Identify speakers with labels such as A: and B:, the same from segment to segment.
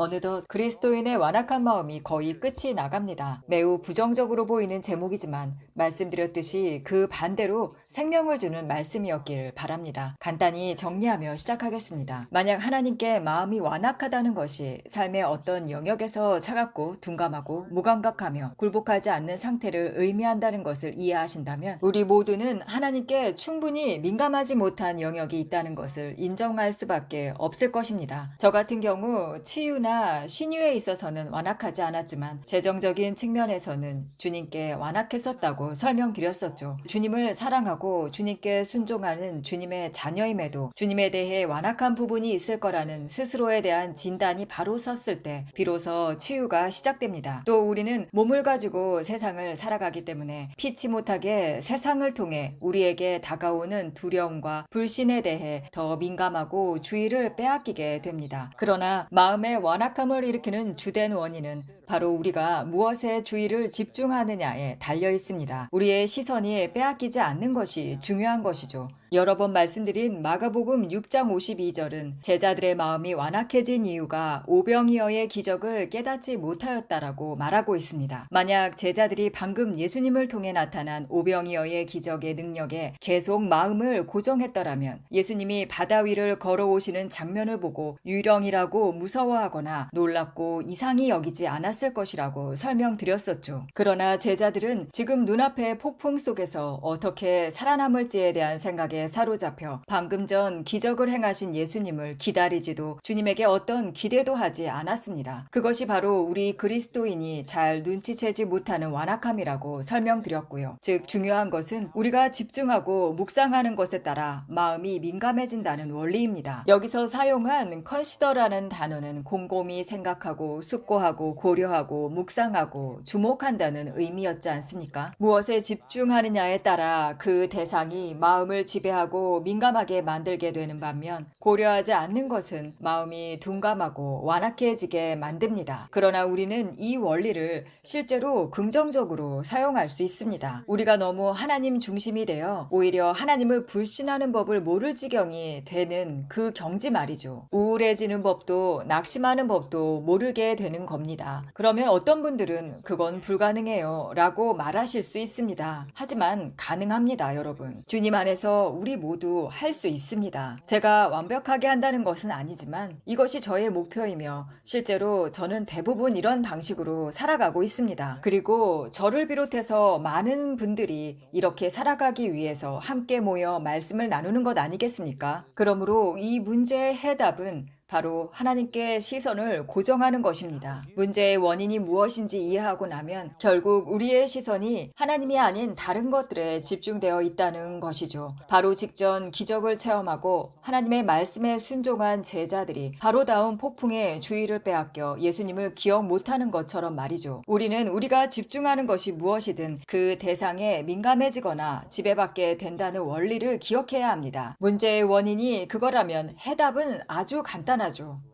A: 어느덧 그리스도인의 완악한 마음이 거의 끝이 나갑니다. 매우 부정적으로 보이는 제목이지만 말씀드렸듯이 그 반대로 생명을 주는 말씀이었길 바랍니다. 간단히 정리하며 시작하겠습니다. 만약 하나님께 마음이 완악하다는 것이 삶의 어떤 영역에서 차갑고 둔감하고 무감각하며 굴복하지 않는 상태를 의미한다는 것을 이해하신다면 우리 모두는 하나님께 충분히 민감하지 못한 영역이 있다는 것을 인정할 수밖에 없을 것입니다. 저 같은 경우 치유나 신유에 있어서는 완악하지 않았지만 재정적인 측면에서는 주님께 완악했었다고 설명드렸었죠. 주님을 사랑하고 주님께 순종하는 주님의 자녀임에도 주님에 대해 완악한 부분이 있을 거라는 스스로에 대한 진단이 바로 섰을 때 비로소 치유가 시작됩니다. 또 우리는 몸을 가지고 세상을 살아가기 때문에 피치 못하게 세상을 통해 우리에게 다가오는 두려움과 불신에 대해 더 민감하고 주의를 빼앗기게 됩니다. 그러나 마음의 완악함을 일으키는 주된 원인은 바로 우리가 무엇에 주의를 집중하느냐에 달려 있습니다. 우리의 시선이 빼앗기지 않는 것이 중요한 것이죠. 여러 번 말씀드린 마가복음 6장 52절은 제자들의 마음이 완악해진 이유가 오병이어의 기적을 깨닫지 못하였다라고 말하고 있습니다. 만약 제자들이 방금 예수님을 통해 나타난 오병이어의 기적의 능력에 계속 마음을 고정했더라면 예수님이 바다 위를 걸어오시는 장면을 보고 유령이라고 무서워하거나 놀랍고 이상히 여기지 않았을 것이라고 설명드렸었죠. 그러나 제자들은 지금 눈앞의 폭풍 속에서 어떻게 살아남을지에 대한 생각에 사로잡혀 방금 전 기적을 행하신 예수님을 기다리지도 주님에게 어떤 기대도 하지 않았습니다. 그것이 바로 우리 그리스도인이 잘 눈치채지 못하는 완악함이라고 설명드렸고요. 즉 중요한 것은 우리가 집중하고 묵상하는 것에 따라 마음이 민감해진다는 원리입니다. 여기서 사용한 컨시더라는 단어는 곰곰이 생각하고 숙고하고 고려하고 묵상하고 주목한다는 의미였지 않습니까? 무엇에 집중하느냐에 따라 그 대상이 마음을 지배하고 민감하게 만들게 되는 반면 고려하지 않는 것은 마음이 둔감하고 완악해지게 만듭니다. 그러나 우리는 이 원리를 실제로 긍정적으로 사용할 수 있습니다. 우리가 너무 하나님 중심이 되어 오히려 하나님을 불신하는 법을 모를 지경이 되는 그 경지 말이죠. 우울해지는 법도 낙심하는 법도 모르게 되는 겁니다. 그러면 어떤 분들은 그건 불가능해요 라고 말하실 수 있습니다. 하지만 가능합니다, 여러분. 주님 안에서 우리 모두 할 수 있습니다. 제가 완벽하게 한다는 것은 아니지만 이것이 저의 목표이며 실제로 저는 대부분 이런 방식으로 살아가고 있습니다. 그리고 저를 비롯해서 많은 분들이 이렇게 살아가기 위해서 함께 모여 말씀을 나누는 것 아니겠습니까? 그러므로 이 문제의 해답은 바로 하나님께 시선을 고정하는 것입니다. 문제의 원인이 무엇인지 이해하고 나면 결국 우리의 시선이 하나님이 아닌 다른 것들에 집중되어 있다는 것이죠. 바로 직전 기적을 체험하고 하나님의 말씀에 순종한 제자들이 바로 다음 폭풍에 주의를 빼앗겨 예수님을 기억 못하는 것처럼 말이죠. 우리는 우리가 집중하는 것이 무엇이든 그 대상에 민감해지거나 지배받게 된다는 원리를 기억해야 합니다. 문제의 원인이 그거라면 해답은 아주 간단합니다.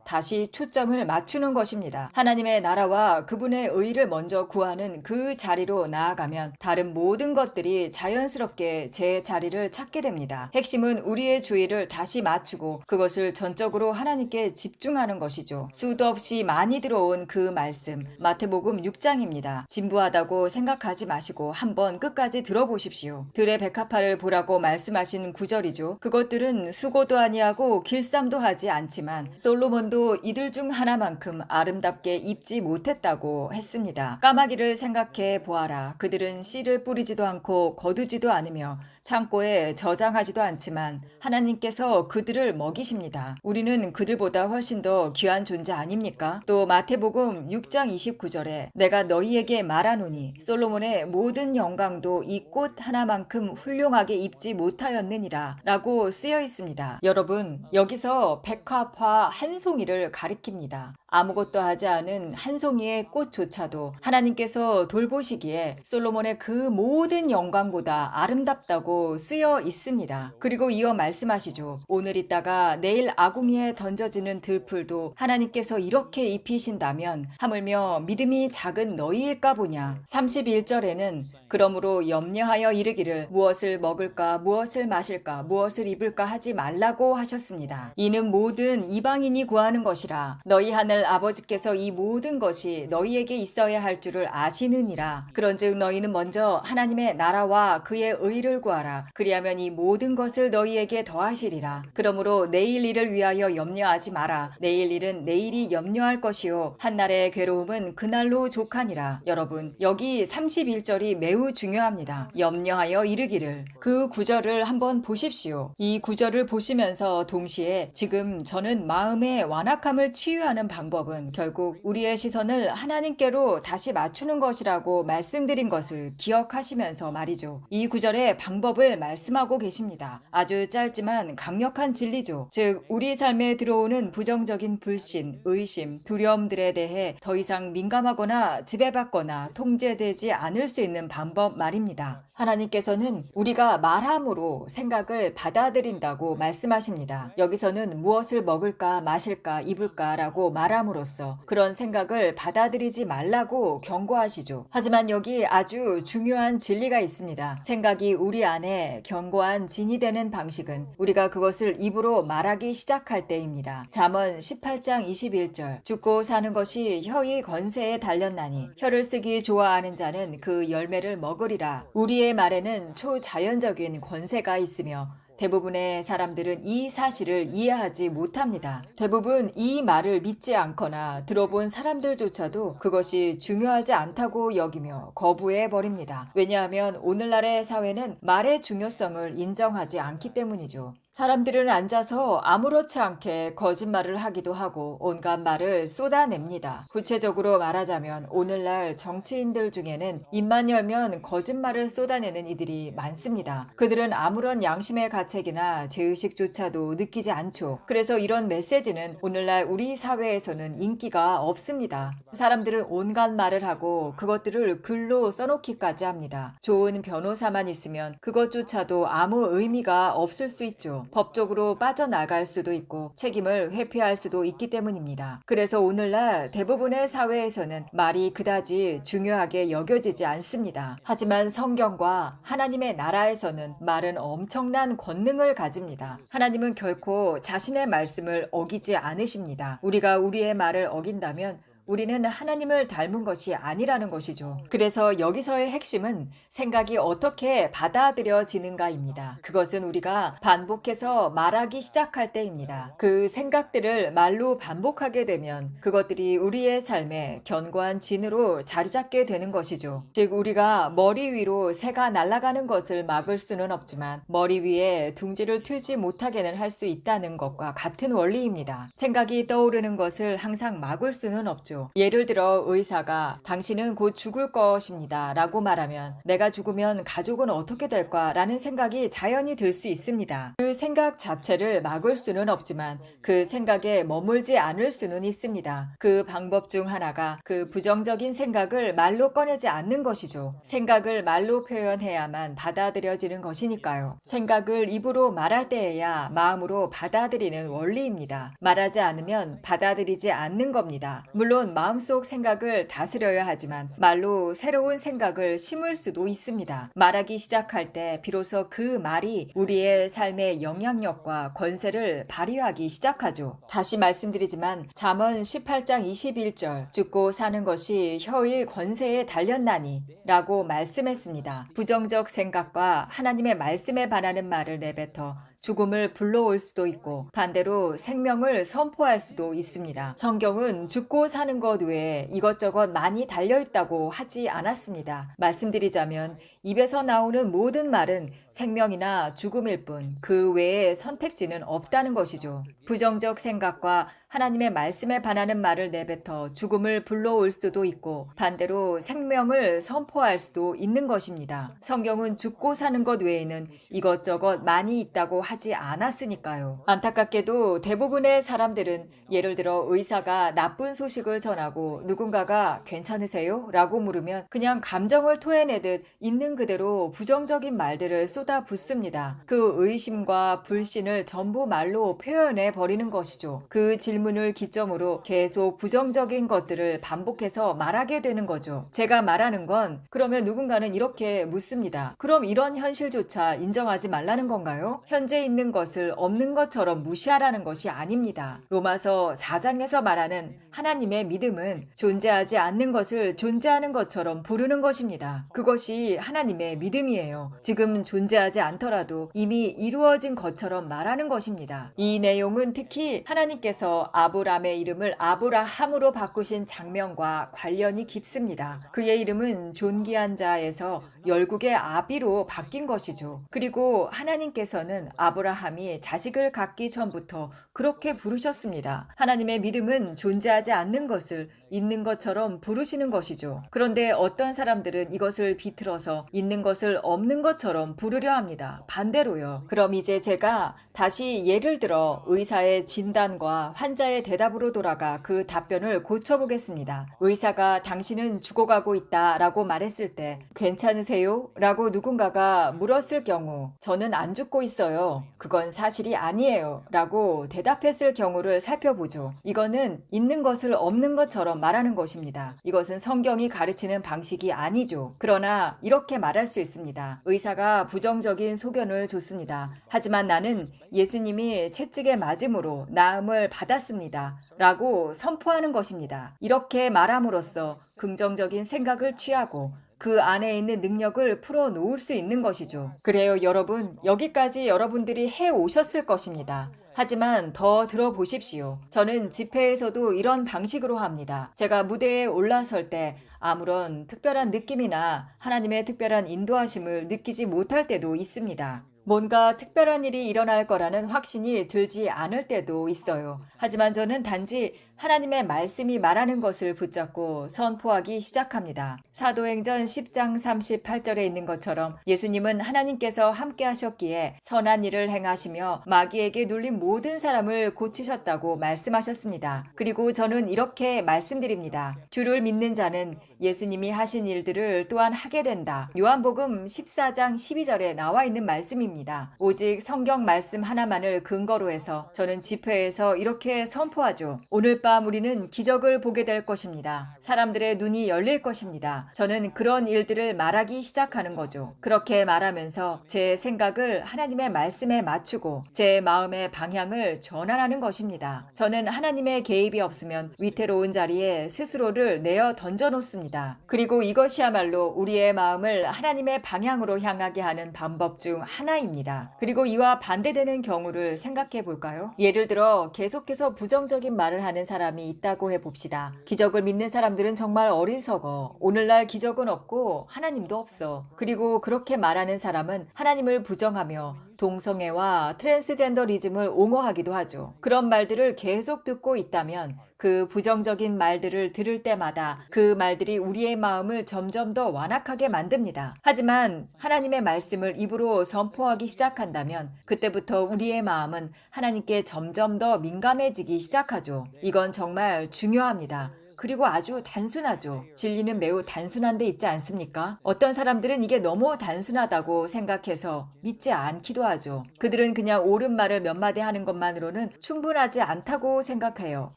A: 다시 초점을 맞추는 것입니다. 하나님의 나라와 그분의 의를 먼저 구하는 그 자리로 나아가면 다른 모든 것들이 자연스럽게 제 자리를 찾게 됩니다. 핵심은 우리의 주의를 다시 맞추고 그것을 전적으로 하나님께 집중하는 것이죠. 수도 없이 많이 들어온 그 말씀, 마태복음 6장입니다. 진부하다고 생각하지 마시고 한번 끝까지 들어보십시오. 들의 백합화를 보라고 말씀하신 구절이죠. 그것들은 수고도 아니하고 길쌈도 하지 않지만 솔로몬도 이들 중 하나만큼 아름답게 입지 못했다고 했습니다. 까마귀를 생각해 보아라. 그들은 씨를 뿌리지도 않고 거두지도 않으며 창고에 저장하지도 않지만 하나님께서 그들을 먹이십니다. 우리는 그들보다 훨씬 더 귀한 존재 아닙니까? 또 마태복음 6장 29절에 내가 너희에게 말하노니 솔로몬의 모든 영광도 이 꽃 하나만큼 훌륭하게 입지 못하였느니라 라고 쓰여 있습니다. 여러분, 여기서 백합화 한 송이를 가리킵니다. 아무것도 하지 않은 한 송이의 꽃조차도 하나님께서 돌보시기에 솔로몬의 그 모든 영광보다 아름답다고 쓰여 있습니다. 그리고 이어 말씀하시죠. 오늘 있다가 내일 아궁이에 던져지는 들풀도 하나님께서 이렇게 입히신다면 하물며 믿음이 작은 너희일까 보냐. 31절에는 그러므로 염려하여 이르기를 무엇을 먹을까 무엇을 마실까 무엇을 입을까 하지 말라고 하셨습니다. 이는 모든 이방인이 구하는 것이라. 너희 하늘 아버지께서 이 모든 것이 너희에게 있어야 할 줄을 아시느니라. 그런즉 너희는 먼저 하나님의 나라와 그의 의를 구하라. 그리하면 이 모든 것을 너희에게 더하시리라. 그러므로 내일 일을 위하여 염려하지 마라. 내일 일은 내일이 염려할 것이요 한날의 괴로움은 그날로 족하니라. 여러분, 여기 31절이 매우 중요합니다. 염려하여 이르기를. 그 구절을 한번 보십시오. 이 구절을 보시면서 동시에 지금 저는 마음의 완악함을 치유하는 방법은 결국 우리의 시선을 하나님께로 다시 맞추는 것이라고 말씀드린 것을 기억하시면서 말이죠. 이 구절의 방법을 말씀하고 계십니다. 아주 짧지만 강력한 진리죠. 즉 우리 삶에 들어오는 부정적인 불신, 의심, 두려움들에 대해 더 이상 민감하거나 지배받거나 통제되지 않을 수 있는 방법 말입니다. 하나님께서는 우리가 말함으로 생각을 받아들인다고 말씀하십니다. 여기서는 무엇을 먹을까 마실까 입을까 라고 말함으로써 그런 생각을 받아들이지 말라고 경고하시죠. 하지만 여기 아주 중요한 진리가 있습니다. 생각이 우리 안에 견고한 진이 되는 방식은 우리가 그것을 입으로 말하기 시작할 때입니다. 잠언 18장 21절 죽고 사는 것이 혀의 건세에 달렸나니 혀를 쓰기 좋아하는 자는 그 열매를 먹으리라. 우리의 말에는 초자연적인 권세가 있으며 대부분의 사람들은 이 사실을 이해하지 못합니다. 대부분 이 말을 믿지 않거나 들어본 사람들조차도 그것이 중요하지 않다고 여기며 거부해 버립니다. 왜냐하면 오늘날의 사회는 말의 중요성을 인정하지 않기 때문이죠. 사람들은 앉아서 아무렇지 않게 거짓말을 하기도 하고 온갖 말을 쏟아냅니다. 구체적으로 말하자면 오늘날 정치인들 중에는 입만 열면 거짓말을 쏟아내는 이들이 많습니다. 그들은 아무런 양심의 가책이나 죄의식조차도 느끼지 않죠. 그래서 이런 메시지는 오늘날 우리 사회에서는 인기가 없습니다. 사람들은 온갖 말을 하고 그것들을 글로 써놓기까지 합니다. 좋은 변호사만 있으면 그것조차도 아무 의미가 없을 수 있죠. 법적으로 빠져나갈 수도 있고 책임을 회피할 수도 있기 때문입니다. 그래서 오늘날 대부분의 사회에서는 말이 그다지 중요하게 여겨지지 않습니다. 하지만 성경과 하나님의 나라에서는 말은 엄청난 권능을 가집니다. 하나님은 결코 자신의 말씀을 어기지 않으십니다. 우리가 우리의 말을 어긴다면 우리는 하나님을 닮은 것이 아니라는 것이죠. 그래서 여기서의 핵심은 생각이 어떻게 받아들여지는가입니다. 그것은 우리가 반복해서 말하기 시작할 때입니다. 그 생각들을 말로 반복하게 되면 그것들이 우리의 삶에 견고한 진으로 자리 잡게 되는 것이죠. 즉 우리가 머리 위로 새가 날아가는 것을 막을 수는 없지만 머리 위에 둥지를 틀지 못하게는 할 수 있다는 것과 같은 원리입니다. 생각이 떠오르는 것을 항상 막을 수는 없죠. 예를 들어 의사가 당신은 곧 죽을 것입니다 라고 말하면 내가 죽으면 가족은 어떻게 될까 라는 생각이 자연히 들 수 있습니다. 그 생각 자체를 막을 수는 없지만 그 생각에 머물지 않을 수는 있습니다. 그 방법 중 하나가 그 부정적인 생각을 말로 꺼내지 않는 것이죠. 생각을 말로 표현해야만 받아들여지는 것이니까요. 생각을 입으로 말할 때에야 마음으로 받아들이는 원리입니다. 말하지 않으면 받아들이지 않는 겁니다. 물론 마음속 생각을 다스려야 하지만 말로 새로운 생각을 심을 수도 있습니다. 말하기 시작할 때 비로소 그 말이 우리의 삶의 영향력과 권세를 발휘하기 시작하죠. 다시 말씀드리지만 잠언 18장 21절 죽고 사는 것이 혀의 권세에 달렸나니 라고 말씀했습니다. 부정적 생각과 하나님의 말씀에 반하는 말을 내뱉어 죽음을 불러올 수도 있고 반대로 생명을 선포할 수도 있습니다. 성경은 죽고 사는 것 외에 이것저것 많이 달려있다고 하지 않았습니다. 말씀드리자면 입에서 나오는 모든 말은 생명이나 죽음일 뿐 그 외에 선택지는 없다는 것이죠. 부정적 생각과 하나님의 말씀에 반하는 말을 내뱉어 죽음을 불러올 수도 있고 반대로 생명을 선포할 수도 있는 것입니다. 성경은 죽고 사는 것 외에는 이것저것 많이 있다고 하지 하지 않았으니까요. 안타깝게도 대부분의 사람들은 예를 들어 의사가 나쁜 소식을 전하고 누군가가 괜찮으세요? 라고 물으면 그냥 감정을 토해내듯 있는 그대로 부정적인 말들을 쏟아붓습니다. 그 의심과 불신을 전부 말로 표현해 버리는 것이죠. 그 질문을 기점으로 계속 부정적인 것들을 반복해서 말하게 되는 거죠. 제가 말하는 건 그러면 누군가는 이렇게 묻습니다. 그럼 이런 현실조차 인정하지 말라는 건가요? 현재 있는 것을 없는 것처럼 무시하라는 것이 아닙니다. 로마서 4장에서 말하는 하나님의 믿음은 존재하지 않는 것을 존재하는 것처럼 부르는 것입니다. 그것이 하나님의 믿음이에요. 지금 존재하지 않더라도 이미 이루어진 것처럼 말하는 것입니다. 이 내용은 특히 하나님께서 아브람의 이름을 아브라함으로 바꾸신 장면과 관련이 깊습니다. 그의 이름은 존귀한 자에서 열국의 아비로 바뀐 것이죠. 그리고 하나님께서는 아브라함이 자식을 갖기 전부터 그렇게 부르셨습니다. 하나님의 믿음은 존재하지 않는 것을 있는 것처럼 부르시는 것이죠. 그런데 어떤 사람들은 이것을 비틀어서 있는 것을 없는 것처럼 부르려 합니다. 반대로요. 그럼 이제 제가 다시 예를 들어 의사의 진단과 환자의 대답으로 돌아가 그 답변을 고쳐보겠습니다. 의사가 당신은 죽어가고 있다 라고 말했을 때 괜찮으세요? 라고 누군가가 물었을 경우 저는 안 죽고 있어요. 그건 사실이 아니에요. 라고 대답했을 경우를 살펴보죠. 이거는 있는 것을 없는 것처럼 말하는 것입니다. 이것은 성경이 가르치는 방식이 아니죠. 그러나 이렇게 말할 수 있습니다. 의사가 부정적인 소견을 줬습니다. 하지만 나는 예수님이 채찍에 맞음으로 나음을 받았습니다. 라고 선포하는 것입니다. 이렇게 말함으로써 긍정적인 생각을 취하고 그 안에 있는 능력을 풀어놓을 수 있는 것이죠. 그래요, 여러분. 여기까지 여러분들이 해 오셨을 것입니다. 하지만 더 들어보십시오. 저는 집회에서도 이런 방식으로 합니다. 제가 무대에 올라설 때 아무런 특별한 느낌이나 하나님의 특별한 인도하심을 느끼지 못할 때도 있습니다. 뭔가 특별한 일이 일어날 거라는 확신이 들지 않을 때도 있어요. 하지만 저는 단지 하나님의 말씀이 말하는 것을 붙잡고 선포하기 시작합니다. 사도행전 10장 38절에 있는 것처럼 예수님은 하나님께서 함께 하셨기에 선한 일을 행하시며 마귀에게 눌린 모든 사람을 고치셨다고 말씀하셨습니다. 그리고 저는 이렇게 말씀드립니다. 주를 믿는 자는 예수님이 하신 일들을 또한 하게 된다. 요한복음 14장 12절에 나와 있는 말씀입니다. 오직 성경 말씀 하나만을 근거로 해서 저는 집회에서 이렇게 선포하죠. 오늘 밤 우리는 기적을 보게 될 것입니다. 사람들의 눈이 열릴 것입니다. 저는 그런 일들을 말하기 시작하는 거죠. 그렇게 말하면서 제 생각을 하나님의 말씀에 맞추고 제 마음의 방향을 전환하는 것입니다. 저는 하나님의 개입이 없으면 위태로운 자리에 스스로를 내어 던져놓습니다. 그리고 이것이야말로 우리의 마음을 하나님의 방향으로 향하게 하는 방법 중 하나입니다. 그리고 이와 반대되는 경우를 생각해 볼까요? 예를 들어 계속해서 부정적인 말을 하는 사람이 있다고 해봅시다. 기적을 믿는 사람들은 정말 어리석어. 오늘날 기적은 없고 하나님도 없어. 그리고 그렇게 말하는 사람은 하나님을 부정하며 동성애와 트랜스젠더리즘을 옹호하기도 하죠. 그런 말들을 계속 듣고 있다면 그 부정적인 말들을 들을 때마다 그 말들이 우리의 마음을 점점 더 완악하게 만듭니다. 하지만 하나님의 말씀을 입으로 선포하기 시작한다면 그때부터 우리의 마음은 하나님께 점점 더 민감해지기 시작하죠. 이건 정말 중요합니다. 그리고 아주 단순하죠. 진리는 매우 단순한 데 있지 않습니까? 어떤 사람들은 이게 너무 단순하다고 생각해서 믿지 않기도 하죠. 그들은 그냥 옳은 말을 몇 마디 하는 것만으로는 충분하지 않다고 생각해요.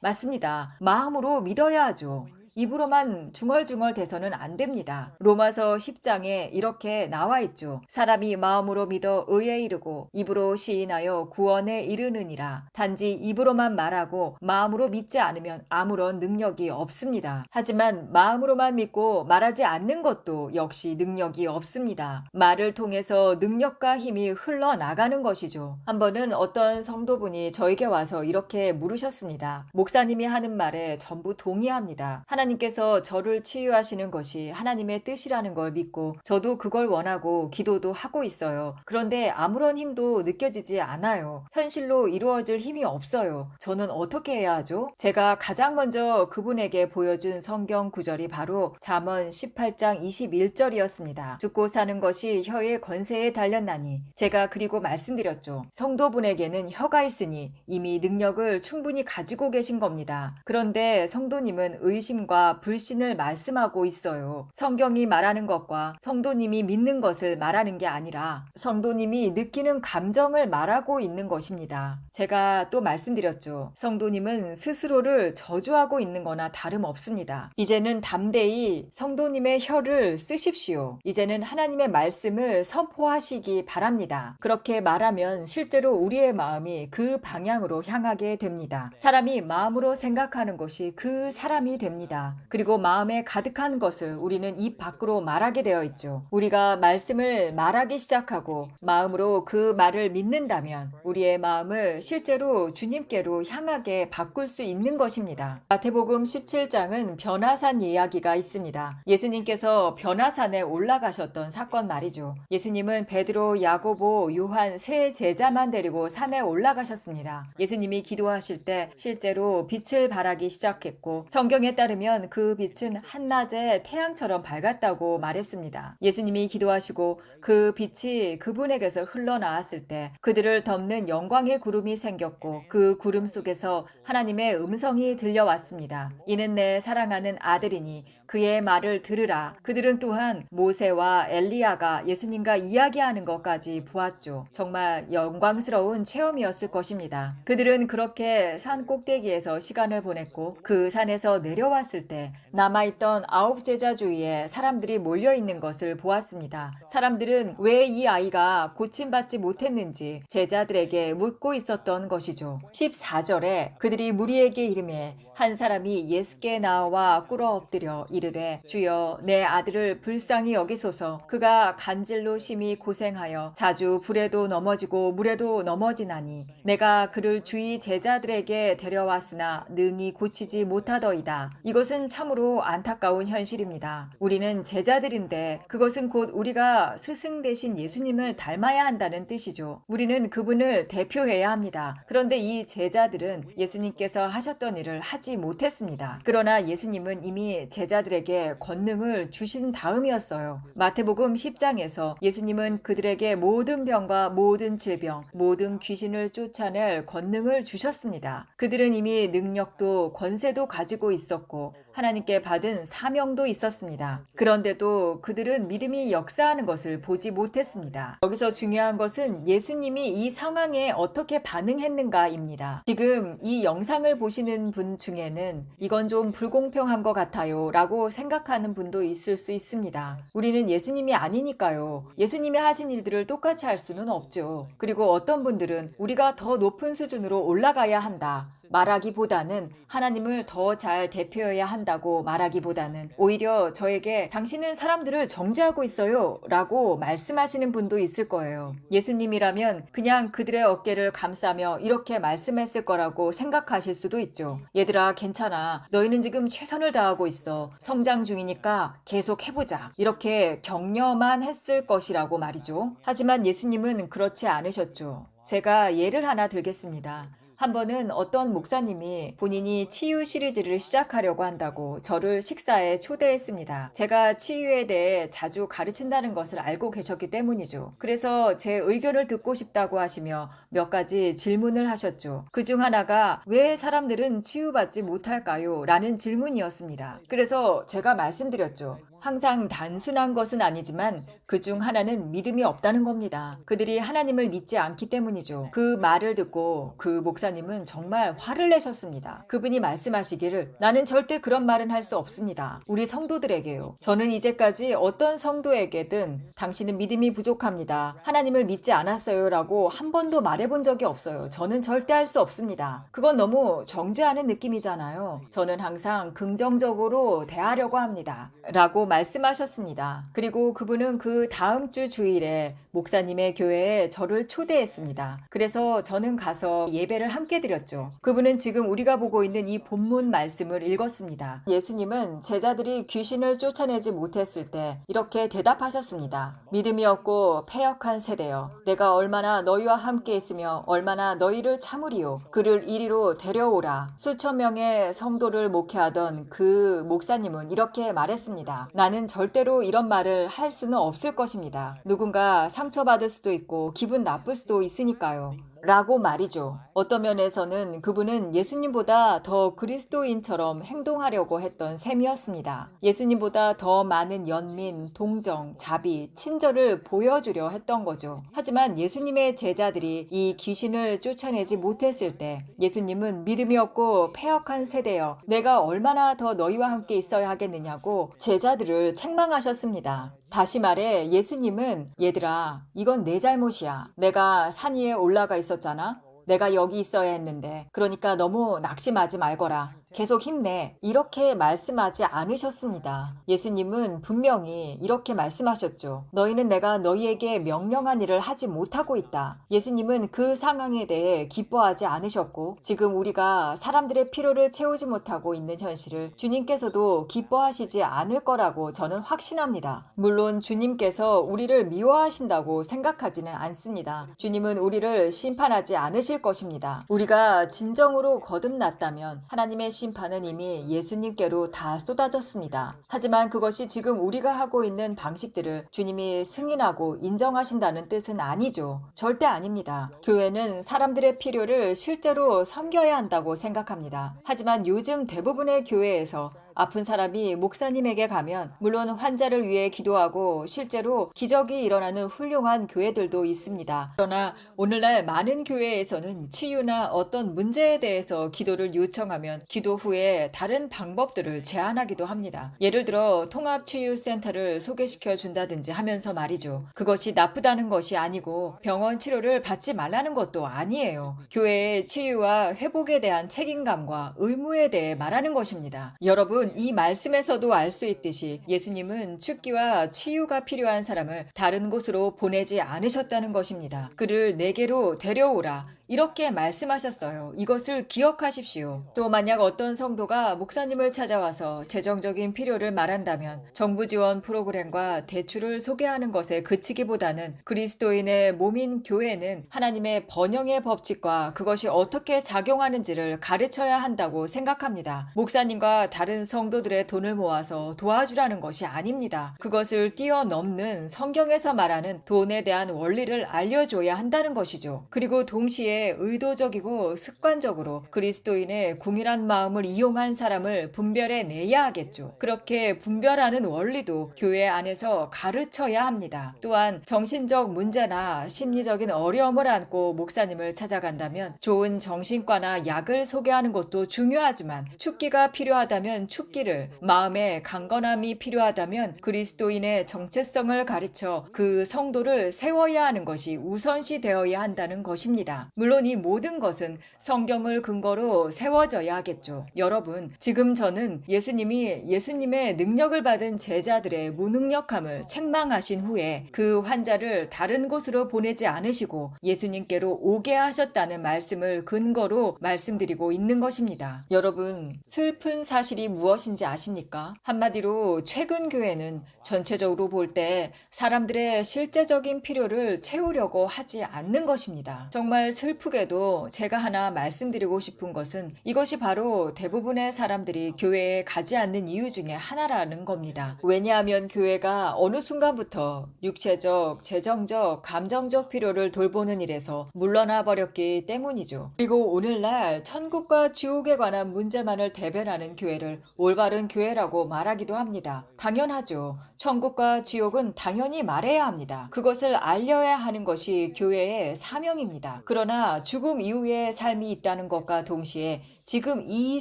A: 맞습니다. 마음으로 믿어야 하죠. 입으로만 중얼중얼 대서는 안 됩니다. 로마서 10장에 이렇게 나와 있죠. 사람이 마음으로 믿어 의에 이르고 입으로 시인하여 구원에 이르느니라. 단지 입으로만 말하고 마음으로 믿지 않으면 아무런 능력이 없습니다. 하지만 마음으로만 믿고 말하지 않는 것도 역시 능력이 없습니다. 말을 통해서 능력과 힘이 흘러나가는 것이죠. 한 번은 어떤 성도분이 저에게 와서 이렇게 물으셨습니다. 목사님이 하는 말에 전부 동의합니다. 하나님께서 저를 치유하시는 것이 하나님의 뜻이라는 걸 믿고 저도 그걸 원하고 기도도 하고 있어요. 그런데 아무런 힘도 느껴지지 않아요. 현실로 이루어질 힘이 없어요. 저는 어떻게 해야 하죠? 제가 가장 먼저 그분에게 보여준 성경 구절이 바로 잠언 18장 21절이었습니다. 죽고 사는 것이 혀의 권세에 달렸나니 제가 그리고 말씀드렸죠. 성도분에게는 혀가 있으니 이미 능력을 충분히 가지고 계신 겁니다. 그런데 성도님은 의심과 불신을 말씀하고 있어요. 성경이 말하는 것과 성도님이 믿는 것을 말하는 게 아니라 성도님이 느끼는 감정을 말하고 있는 것입니다. 제가 또 말씀드렸죠. 성도님은 스스로를 저주하고 있는 거나 다름없습니다. 이제는 담대히 성도님의 혀를 쓰십시오. 이제는 하나님의 말씀을 선포하시기 바랍니다. 그렇게 말하면 실제로 우리의 마음이 그 방향으로 향하게 됩니다. 사람이 마음으로 생각하는 것이 그 사람이 됩니다. 그리고 마음에 가득한 것을 우리는 입 밖으로 말하게 되어 있죠. 우리가 말씀을 말하기 시작하고 마음으로 그 말을 믿는다면 우리의 마음을 실제로 주님께로 향하게 바꿀 수 있는 것입니다. 마태복음 17장은 변화산 이야기가 있습니다. 예수님께서 변화산에 올라가셨던 사건 말이죠. 예수님은 베드로, 야고보, 요한 세 제자만 데리고 산에 올라가셨습니다. 예수님이 기도하실 때 실제로 빛을 발하기 시작했고 성경에 따르면 그 빛은 한낮에 태양처럼 밝았다고 말했습니다. 예수님이 기도하시고 그 빛이 그분에게서 흘러나왔을 때 그들을 덮는 영광의 구름이 생겼고 그 구름 속에서 하나님의 음성이 들려왔습니다. 이는 내 사랑하는 아들이니 그의 말을 들으라. 그들은 또한 모세와 엘리야가 예수님과 이야기하는 것까지 보았죠. 정말 영광스러운 체험이었을 것입니다. 그들은 그렇게 산 꼭대기에서 시간을 보냈고 그 산에서 내려왔을 때 남아있던 9제자 주위에 사람들이 몰려있는 것을 보았습니다. 사람들은 왜 이 아이가 고침받지 못했는지 제자들에게 묻고 있었던 것이죠. 14절에 그들이 무리에게 이르매 한 사람이 예수께 나와 꿇어 엎드려 이르되 주여 내 아들을 불쌍히 여기소서. 그가 간질로 심히 고생하여 자주 불에도 넘어지고 물에도 넘어지나니 내가 그를 주의 제자들에게 데려왔으나 능히 고치지 못하더이다. 이것은 참으로 안타까운 현실입니다. 우리는 제자들인데 그것은 곧 우리가 스승 되신 예수님을 닮아야 한다는 뜻이죠. 우리는 그분을 대표해야 합니다. 그런데 이 제자들은 예수님께서 하셨던 일을 하지 못했습니다. 그러나 예수님은 이미 제자들에게 권능을 주신 다음이었어요. 마태복음 10장에서 예수님은 그들에게 모든 병과 모든 질병, 모든 귀신을 쫓아낼 권능을 주셨습니다. 그들은 이미 능력도 권세도 가지고 있었고 하나님께 받은 사명도 있었습니다. 그런데도 그들은 믿음이 역사하는 것을 보지 못했습니다. 여기서 중요한 것은 예수님이 이 상황에 어떻게 반응했는가입니다. 지금 이 영상을 보시는 분 중에는 이건 좀 불공평한 것 같아요 라고 생각하는 분도 있을 수 있습니다. 우리는 예수님이 아니니까요. 예수님이 하신 일들을 똑같이 할 수는 없죠. 그리고 어떤 분들은 우리가 더 높은 수준으로 올라가야 한다 말하기보다는 하나님을 더 잘 대표해야 한다고 말하기보다는 오히려 저에게 당신은 사람들을 정죄하고 있어요 라고 말씀하시는 분도 있을 거예요. 예수님이라면 그냥 그들의 어깨를 감싸며 이렇게 말씀했을 거라고 생각하실 수도 있죠. 얘들아 괜찮아. 너희는 지금 최선을 다하고 있어. 성장 중이니까 계속 해보자. 이렇게 격려만 했을 것이라고 말이죠. 하지만 예수님은 그렇지 않으셨죠. 제가 예를 하나 들겠습니다. 한 번은 어떤 목사님이 본인이 치유 시리즈를 시작하려고 한다고 저를 식사에 초대했습니다. 제가 치유에 대해 자주 가르친다는 것을 알고 계셨기 때문이죠. 그래서 제 의견을 듣고 싶다고 하시며 몇 가지 질문을 하셨죠. 그중 하나가 왜 사람들은 치유받지 못할까요? 라는 질문이었습니다. 그래서 제가 말씀드렸죠. 항상 단순한 것은 아니지만 그중 하나는 믿음이 없다는 겁니다. 그들이 하나님을 믿지 않기 때문이죠. 그 말을 듣고 그 목사님은 정말 화를 내셨습니다. 그분이 말씀하시기를 나는 절대 그런 말은 할 수 없습니다. 우리 성도들에게요. 저는 이제까지 어떤 성도에게든 당신은 믿음이 부족합니다. 하나님을 믿지 않았어요 라고 한 번도 말해본 적이 없어요. 저는 절대 할 수 없습니다. 그건 너무 정죄하는 느낌이잖아요. 저는 항상 긍정적으로 대하려고 합니다. 라고 말씀하셨습니다. 그리고 그분은 그 다음 주 주일에 목사님의 교회에 저를 초대했습니다. 그래서 저는 가서 예배를 함께 드렸죠. 그분은 지금 우리가 보고 있는 이 본문 말씀을 읽었습니다. 예수님은 제자들이 귀신을 쫓아내지 못했을 때 이렇게 대답하셨습니다. 믿음이 없고 패역한 세대여, 내가 얼마나 너희와 함께 있으며 얼마나 너희를 참으리요. 그를 이리로 데려오라. 수천 명의 성도를 목회하던 그 목사님은 이렇게 말했습니다. 나는 절대로 이런 말을 할 수는 없을 것입니다. 누군가 상처받을 수도 있고 기분 나쁠 수도 있으니까요. 라고 말이죠. 어떤 면에서는 그분은 예수님보다 더 그리스도인처럼 행동하려고 했던 셈이었습니다. 예수님보다 더 많은 연민, 동정, 자비, 친절을 보여주려 했던 거죠. 하지만 예수님의 제자들이 이 귀신을 쫓아내지 못했을 때 예수님은 믿음이 없고 패역한 세대여, 내가 얼마나 더 너희와 함께 있어야 하겠느냐고 제자들을 책망하셨습니다. 다시 말해 예수님은 얘들아, 이건 내 잘못이야. 내가 산 위에 올라가 있었잖아. 내가 여기 있어야 했는데. 그러니까 너무 낙심하지 말거라. 계속 힘내. 이렇게 말씀하지 않으셨습니다. 예수님은 분명히 이렇게 말씀하셨죠. 너희는 내가 너희에게 명령한 일을 하지 못하고 있다. 예수님은 그 상황에 대해 기뻐하지 않으셨고 지금 우리가 사람들의 필요를 채우지 못하고 있는 현실을 주님께서도 기뻐하시지 않을 거라고 저는 확신합니다. 물론 주님께서 우리를 미워하신다고 생각하지는 않습니다. 주님은 우리를 심판하지 않으실 것입니다. 우리가 진정으로 거듭났다면 하나님의 심판은 이미 예수님께로 다 쏟아졌습니다. 하지만 그것이 지금 우리가 하고 있는 방식들을 주님이 승인하고 인정하신다는 뜻은 아니죠. 절대 아닙니다. 교회는 사람들의 필요를 실제로 섬겨야 한다고 생각합니다. 하지만 요즘 대부분의 교회에서 아픈 사람이 목사님에게 가면 물론 환자를 위해 기도하고 실제로 기적이 일어나는 훌륭한 교회들도 있습니다. 그러나 오늘날 많은 교회에서는 치유나 어떤 문제에 대해서 기도를 요청하면 기도 후에 다른 방법들을 제안하기도 합니다. 예를 들어 통합치유센터를 소개시켜 준다든지 하면서 말이죠. 그것이 나쁘다는 것이 아니고 병원 치료를 받지 말라는 것도 아니에요. 교회의 치유와 회복에 대한 책임감과 의무에 대해 말하는 것입니다. 여러분, 이 말씀에서도 알 수 있듯이 예수님은 죽기와 치유가 필요한 사람을 다른 곳으로 보내지 않으셨다는 것입니다. 그를 내게로 데려오라. 이렇게 말씀하셨어요. 이것을 기억하십시오. 또 만약 어떤 성도가 목사님을 찾아와서 재정적인 필요를 말한다면 정부 지원 프로그램과 대출을 소개하는 것에 그치기보다는 그리스도인의 몸인 교회는 하나님의 번영의 법칙과 그것이 어떻게 작용하는지를 가르쳐야 한다고 생각합니다. 목사님과 다른 성도들의 돈을 모아서 도와주라는 것이 아닙니다. 그것을 뛰어넘는 성경에서 말하는 돈에 대한 원리를 알려줘야 한다는 것이죠. 그리고 동시에 의도적이고 습관적으로 그리스도인의 궁일한 마음을 이용한 사람을 분별해 내야 하겠죠. 그렇게 분별하는 원리도 교회 안에서 가르쳐야 합니다. 또한 정신적 문제나 심리적인 어려움을 안고 목사님을 찾아간다면 좋은 정신과나 약을 소개하는 것도 중요하지만 죽기가 필요하다면 죽기를, 마음의 강건함이 필요하다면 그리스도인의 정체성을 가르쳐 그 성도를 세워야 하는 것이 우선시 되어야 한다는 것입니다. 물론 이 모든 것은 성경을 근거로 세워져야 하겠죠. 여러분, 지금 저는 예수님이 예수님의 능력을 받은 제자들의 무능력함을 책망하신 후에 그 환자를 다른 곳으로 보내지 않으시고 예수님께로 오게 하셨다는 말씀을 근거로 말씀드리고 있는 것입니다. 여러분, 슬픈 사실이 무엇인지 아십니까? 한마디로 최근 교회는 전체적으로 볼 때 사람들의 실제적인 필요를 채우려고 하지 않는 것입니다. 정말 슬프게도 제가 하나 말씀드리고 싶은 것은 이것이 바로 대부분의 사람들이 교회에 가지 않는 이유 중에 하나라는 겁니다. 왜냐하면 교회가 어느 순간부터 육체적, 재정적, 감정적 필요를 돌보는 일에서 물러나 버렸기 때문이죠. 그리고 오늘날 천국과 지옥에 관한 문제만을 대변하는 교회를 올바른 교회라고 말하기도 합니다. 당연하죠. 천국과 지옥은 당연히 말해야 합니다. 그것을 알려야 하는 것이 교회의 사명입니다. 그러나 죽음 이후의 삶이 있다는 것과 동시에 지금 이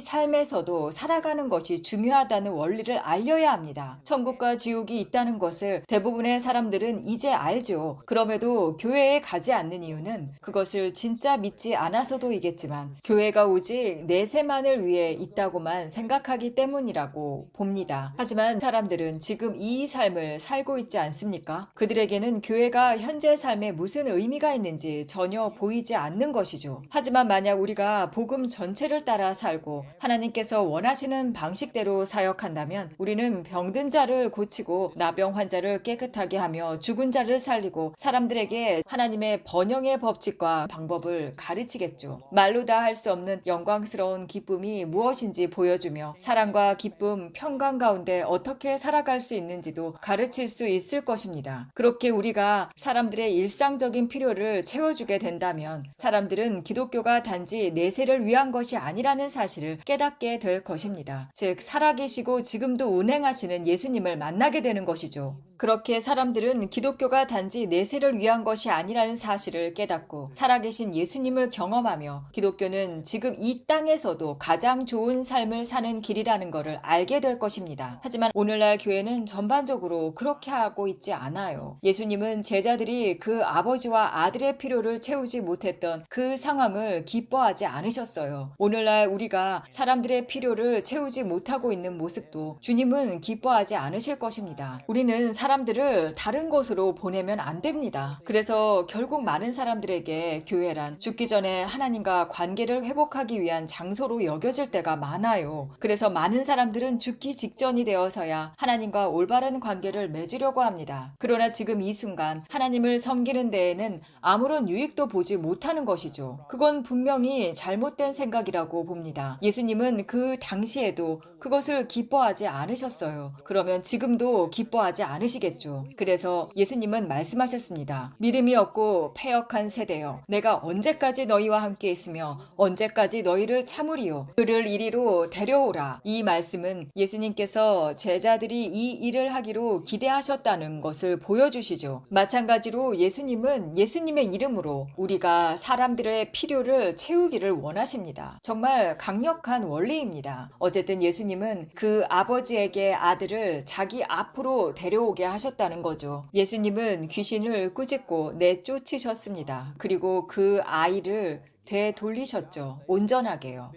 A: 삶에서도 살아가는 것이 중요하다는 원리를 알려야 합니다. 천국과 지옥이 있다는 것을 대부분의 사람들은 이제 알죠. 그럼에도 교회에 가지 않는 이유는 그것을 진짜 믿지 않아서도이겠지만 교회가 오직 내세만을 위해 있다고만 생각하기 때문이라고 봅니다. 하지만 사람들은 지금 이 삶을 살고 있지 않습니까? 그들에게는 교회가 현재 삶에 무슨 의미가 있는지 전혀 보이지 않는 것이죠. 하지만 만약 우리가 복음 전체를 따라 살고 하나님께서 원하시는 방식대로 사역한다면 우리는 병든 자를 고치고 나병 환자를 깨끗하게 하며 죽은 자를 살리고 사람들에게 하나님의 번영의 법칙과 방법을 가르치겠죠. 말로 다 할 수 없는 영광스러운 기쁨이 무엇인지 보여주며 사랑과 기쁨, 평강 가운데 어떻게 살아갈 수 있는지도 가르칠 수 있을 것입니다. 그렇게 우리가 사람들의 일상적인 필요를 채워주게 된다면 사람들은 기독교가 단지 내세를 위한 것이 아니라는 사실을 깨닫게 될 것입니다. 즉, 살아계시고 지금도 운행하시는 예수님을 만나게 되는 것이죠. 그렇게 사람들은 기독교가 단지 내세를 위한 것이 아니라는 사실을 깨닫고 살아계신 예수님을 경험하며 기독교는 지금 이 땅에서도 가장 좋은 삶을 사는 길이라는 것을 알게 될 것입니다. 하지만 오늘날 교회는 전반적으로 그렇게 하고 있지 않아요. 예수님은 제자들이 그 아버지와 아들의 필요를 채우지 못했던 그 상황을 기뻐하지 않으셨어요. 오늘날 우리가 사람들의 필요를 채우지 못하고 있는 모습도 주님은 기뻐하지 않으실 것입니다. 우리는 사람들을 다른 곳으로 보내면 안 됩니다. 그래서 결국 많은 사람들에게 교회란 죽기 전에 하나님과 관계를 회복하기 위한 장소로 여겨질 때가 많아요. 그래서 많은 사람들은 죽기 직전이 되어서야 하나님과 올바른 관계를 맺으려고 합니다. 그러나 지금 이 순간 하나님을 섬기는 데에는 아무런 유익도 보지 못하는 것이죠. 그건 분명히 잘못된 생각이라고 봅니다. 예수님은 그 당시에도 그것을 기뻐하지 않으셨어요. 그러면 지금도 기뻐하지 않으시겠죠. 그래서 예수님은 말씀하셨습니다. 믿음이 없고 패역한 세대여, 내가 언제까지 너희와 함께 있으며 언제까지 너희를 참으리요. 그를 이리로 데려오라. 이 말씀은 예수님께서 제자들이 이 일을 하기로 기대하셨다는 것을 보여주시죠. 마찬가지로 예수님은 예수님의 이름으로 우리가 사람들의 필요를 채우기를 원하십니다. 정말 강력한 원리입니다. 어쨌든 예수님은 그 아버지에게 아들을 자기 앞으로 데려오게 하셨다는 거죠. 예수님은 귀신을 꾸짖고 내쫓으셨습니다. 그리고 그 아이를 되돌리셨죠. 온전하게요.